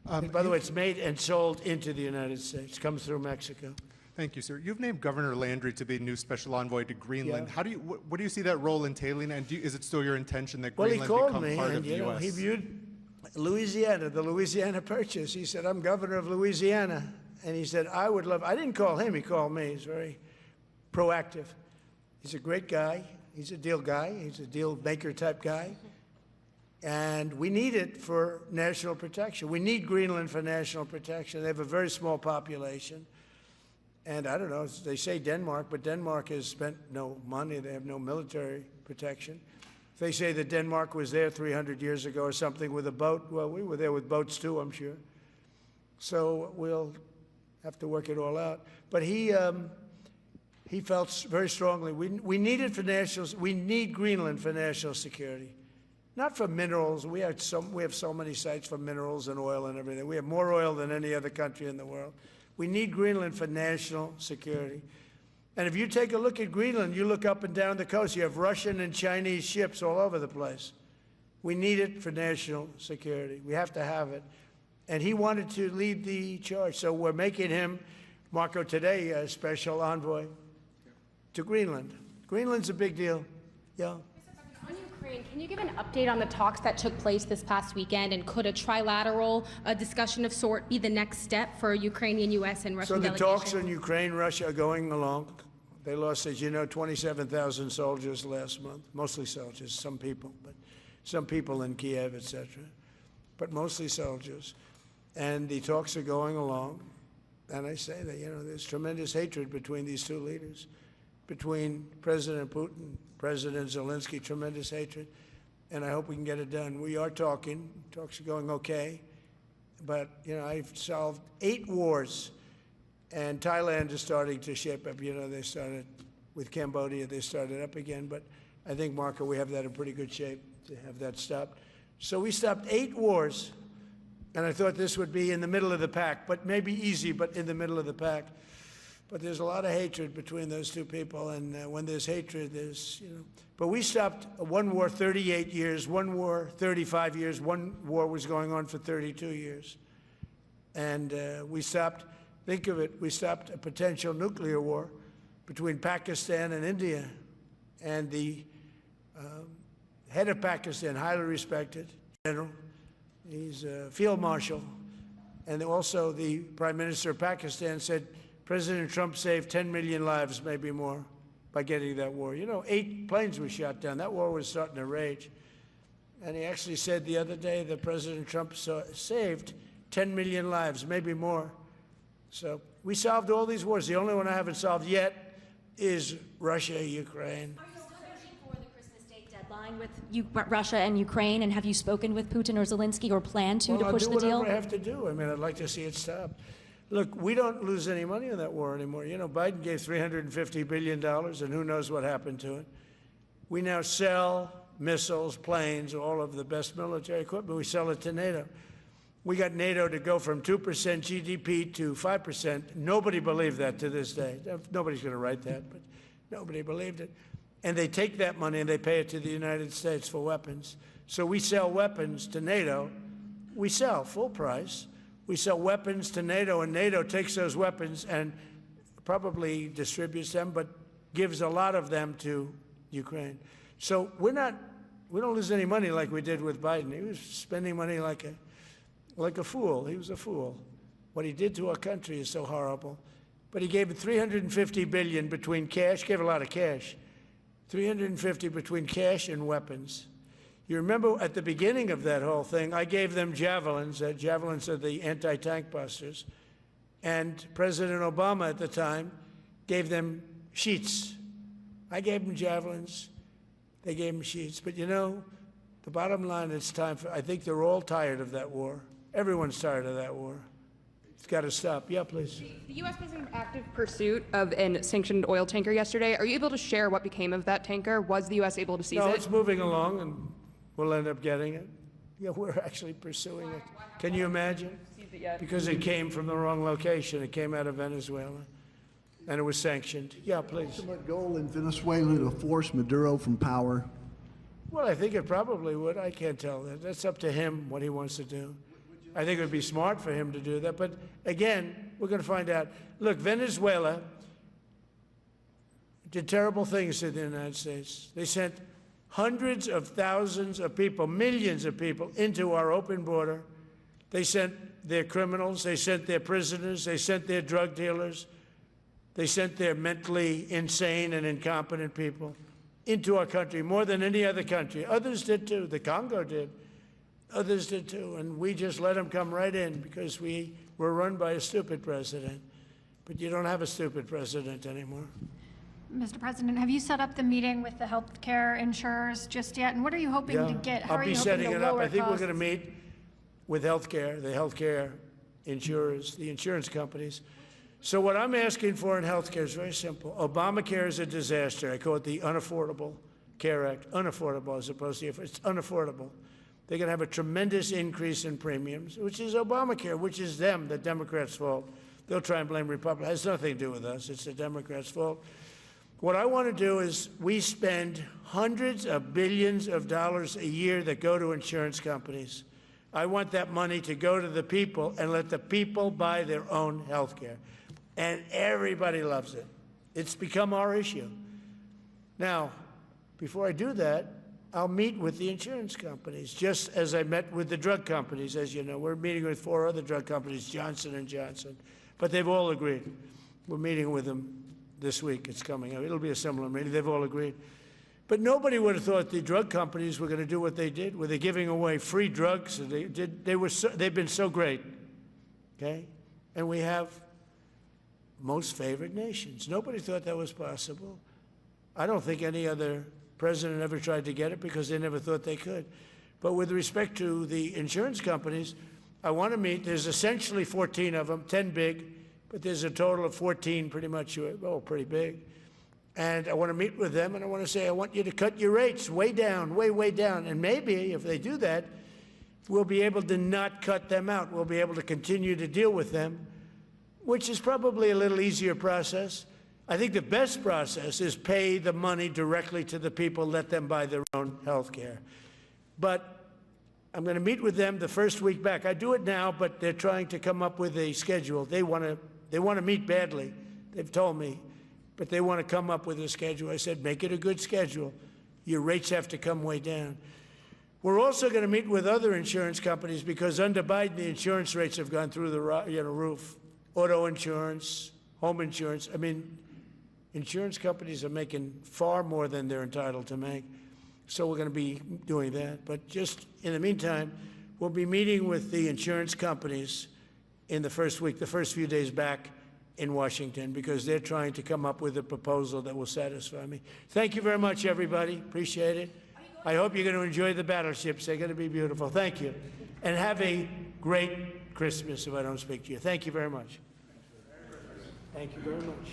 By the way, it's made and sold into the United States. Comes through Mexico. Thank you, sir. You've named Governor Landry to be new Special Envoy to Greenland. Yeah. How do you, what do you see that role entailing, and is it still your intention that Well, Greenland he called become me, part and of the you know, U.S.? he viewed Louisiana, the Louisiana Purchase. He said, "I'm governor of Louisiana," and he said, "I would love." I didn't call him; he called me. He's very proactive. He's a great guy. He's a deal guy. He's a deal maker type guy. And we need it for national protection. We need Greenland for national protection. They have a very small population. And I don't know, they say Denmark, but Denmark has spent no money. They have no military protection. If they say that Denmark was there 300 years ago or something with a boat, well, we were there with boats too, I'm sure. So we'll have to work it all out. But he felt very strongly, we need it for we need Greenland for national security. Not for minerals. We have so many sites for minerals and oil and everything. We have more oil than any other country in the world. We need Greenland for national security. And if you take a look at Greenland, you look up and down the coast, you have Russian and Chinese ships all over the place. We need it for national security. We have to have it. And he wanted to lead the charge. So we're making him, Marco, today, a special envoy to Greenland. Greenland's a big deal. Yeah. Can you give an update on the talks that took place this past weekend, and could a trilateral discussion of sort be the next step for Ukrainian, U.S., and Russian delegations? So the talks in Ukraine, Russia are going along. They lost, as you know, 27,000 soldiers last month, mostly soldiers, some people in Kiev, etc., but mostly soldiers. And the talks are going along. And I say that, you know, there's tremendous hatred between these two leaders, between President Putin, President Zelensky, tremendous hatred, and I hope we can get it done. We are talking. Talks are going okay, but, you know, I've solved 8 wars, and Thailand is starting to shape up. You know, they started with Cambodia. They started up again, but I think, Marco, we have that in pretty good shape to have that stopped. So we stopped 8 wars, and I thought this would be in the middle of the pack, but maybe easy, but in the middle of the pack. But there's a lot of hatred between those two people, and when there's hatred, there's, you know. But we stopped one war 38 years, one war 35 years, one war was going on for 32 years. And we stopped, think of it, we stopped a potential nuclear war between Pakistan and India. And the head of Pakistan, highly respected general, he's a field marshal, and also the Prime Minister of Pakistan said, President Trump saved 10 million lives, maybe more, by getting that war. You know, 8 planes were shot down. That war was starting to rage. And he actually said the other day that President Trump saved 10 million lives, maybe more. So we solved all these wars. The only one I haven't solved yet is Russia, Ukraine. Are you still pushing for the Christmas Day deadline with Russia and Ukraine? And have you spoken with Putin or Zelensky, or plan to push the deal? I'll do whatever I have to do. I mean, I'd like to see it stop. Look, we don't lose any money on that war anymore. You know, Biden gave $350 billion, and who knows what happened to it. We now sell missiles, planes, all of the best military equipment. We sell it to NATO. We got NATO to go from 2% GDP to 5%. Nobody believed that to this day. Nobody's going to write that, but nobody believed it. And they take that money and they pay it to the United States for weapons. So we sell weapons to NATO. We sell full price. We sell weapons to NATO, and NATO takes those weapons and probably distributes them, but gives a lot of them to Ukraine. So we don't lose any money like we did with Biden. He was spending money like a fool. He was a fool. What he did to our country is so horrible. But he gave $350 billion between cash, gave a lot of cash, $350 between cash and weapons. You remember at the beginning of that whole thing, I gave them javelins. Javelins are the anti-tank busters. And President Obama at the time gave them sheets. I gave them javelins. They gave them sheets. But, you know, the bottom line, it's time for, I think they're all tired of that war. Everyone's tired of that war. It's got to stop. Yeah, please. The U.S. was in active pursuit of a sanctioned oil tanker yesterday. Are you able to share what became of that tanker? Was the U.S. able to seize it? No, it's moving along, and we'll end up getting it. Yeah, we're actually pursuing it. Can you imagine? Because it came from the wrong location. It came out of Venezuela, and it was sanctioned. Yeah, please. Ultimate goal in Venezuela to force Maduro from power? Well, I think it probably would. I can't tell that. That's up to him, what he wants to do. Would you I think it would be smart for him to do that. But again, we're going to find out. Look, Venezuela did terrible things to the United States. They sent hundreds of thousands of people, millions of people, into our open border. They sent their criminals, they sent their prisoners, they sent their drug dealers, they sent their mentally insane and incompetent people into our country more than any other country. Others did too. The Congo did. Others did too. And we just let them come right in because we were run by a stupid president. But you don't have a stupid president anymore. Mr. President, have you set up the meeting with the health care insurers just yet? And what are you hoping to get? How are you hoping to lower I'll be setting it up. I think we're costs? going to meet with the healthcare insurers, the insurance companies. So what I'm asking for in healthcare is very simple. Obamacare is a disaster. I call it the Unaffordable Care Act. Unaffordable as opposed to, it's unaffordable. They're going to have a tremendous increase in premiums, which is Obamacare, which is them, the Democrats' fault. They'll try and blame Republicans. It has nothing to do with us. It's the Democrats' fault. What I want to do is we spend hundreds of billions of dollars a year that go to insurance companies. I want that money to go to the people and let the people buy their own health care. And everybody loves it. It's become our issue. Now, before I do that, I'll meet with the insurance companies, just as I met with the drug companies. As you know, we're meeting with 4 other drug companies, Johnson & Johnson, but they've all agreed. We're meeting with them this week. It's coming up. It'll be a similar meeting. They've all agreed. But nobody would have thought the drug companies were going to do what they did, where they're giving away free drugs. They've been so great, okay? And we have most favored nations. Nobody thought that was possible. I don't think any other president ever tried to get it because they never thought they could. But with respect to the insurance companies, I want to meet. There's essentially 14 of them, 10 big, but there's a total of 14 pretty much, pretty big. And I want to meet with them, and I want to say, I want you to cut your rates way down, way down. And maybe if they do that, we'll be able to not cut them out. We'll be able to continue to deal with them, which is probably a little easier process. I think the best process is pay the money directly to the people, let them buy their own health care. But I'm going to meet with them the first week back. I do it now, but they're trying to come up with a schedule. They want to meet badly, they've told me, but they want to come up with a schedule. I said, make it a good schedule. Your rates have to come way down. We're also going to meet with other insurance companies because under Biden, the insurance rates have gone through the roof. Auto insurance, home insurance. I mean, insurance companies are making far more than they're entitled to make. So we're going to be doing that. But just in the meantime, we'll be meeting with the insurance companies in the first week, the first few days back in Washington, because they're trying to come up with a proposal that will satisfy me. Thank you very much, everybody. Appreciate it. I hope you're going to enjoy the battleships. They're going to be beautiful. Thank you. And have a great Christmas if I don't speak to you. Thank you very much. Thank you very much.